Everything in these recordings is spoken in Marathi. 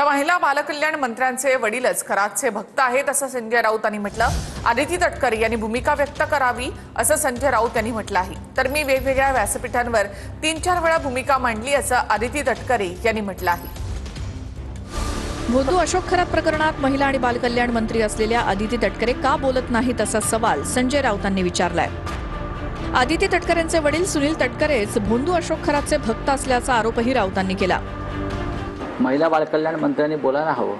तर महिला बालकल्याण मंत्र्यांचे वडीलच खरातचे भक्त आहेत असं संजय राऊत यांनी म्हटलं। आदिती तटकरे यांनी भूमिका व्यक्त करावी असं संजय राऊत यांनी म्हटलं आहे। तर मी वेगवेगळ्या व्यासपीठांवर 3-4 वेळा भूमिका मांडली असं आदिती तटकरे यांनी म्हटलं आहे। भोंदू अशोक खरात प्रकरणात महिला आणि बालकल्याण मंत्री असलेल्या आदिती तटकरे का बोलत नाहीत असा सवाल संजय राऊतांनी विचारलाय। आदिती तटकरेंचे वडील सुनील तटकरेच भोंदू अशोक खरातचे भक्त असल्याचा आरोपही राऊतांनी केला। महिला बालकल्याण मंत्र्यांनी बोलायला हवं,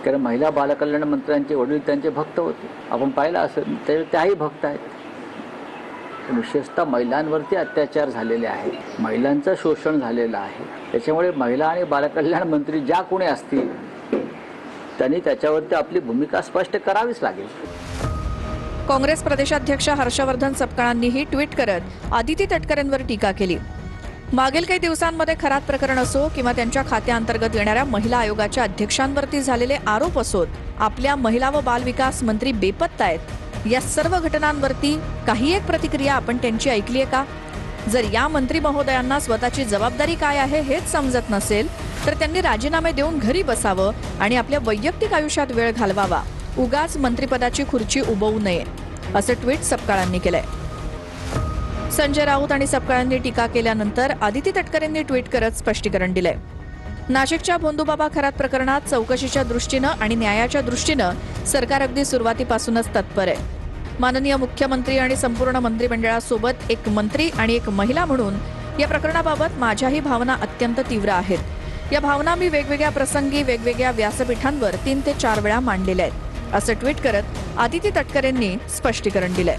कारण महिला बालकल्याण मंत्र्यांचे वडील त्यांचे भक्त होते। आपण पाहिलं असेल त्याही भक्त आहेत। विशेषतः महिलांवरती अत्याचार झालेले आहेत, महिलांचं शोषण झालेलं आहे। त्याच्यामुळे महिला आणि बालकल्याण मंत्री ज्या कोणी असतील त्यांनी त्याच्यावरती आपली भूमिका स्पष्ट करावीच लागेल। काँग्रेस प्रदेशाध्यक्ष हर्षवर्धन सपकाळांनीही ट्विट करत आदिती तटकरेंवर टीका केली। मागील काही दिवसांमध्ये खरात प्रकरण असो किंवा त्यांच्या खात्याअंतर्गत येणाऱ्या महिला आयोगाच्या अध्यक्षांवरती झालेले आरोप असोत, आपल्या महिला व बालविकास मंत्री बेपत्ता आहेत। या सर्व घटनांवरती काही एक प्रतिक्रिया आपण त्यांची ऐकली आहे का? जर या मंत्री महोदयांना स्वतःची जबाबदारी काय आहे हेच समजत नसेल तर त्यांनी राजीनामे देऊन घरी बसावं आणि आपल्या वैयक्तिक आयुष्यात वेळ घालवावा, उगाच मंत्रिपदाची खुर्ची उभवू नये असं ट्विट सपकाळांनी केलंय। संजय राऊत आणि सपकाळांनी टीका केल्यानंतर आदिती तटकरेंनी ट्विट करत स्पष्टीकरण दिलंय। नाशिकच्या भोंदूबाबा खरात प्रकरणात चौकशीच्या दृष्टीनं आणि न्यायाच्या दृष्टीनं सरकार अगदी सुरुवातीपासूनच तत्पर आहे। माननीय मुख्यमंत्री आणि संपूर्ण मंत्रिमंडळासोबत एक मंत्री आणि एक महिला म्हणून या प्रकरणाबाबत माझ्याही भावना अत्यंत तीव्र आहेत। या भावना मी वेगवेगळ्या प्रसंगी वेगवेगळ्या व्यासपीठांवर 3 ते 4 वेळा मांडलेल्या आहेत असं ट्विट करत आदिती तटकरेंनी स्पष्टीकरण दिलंय।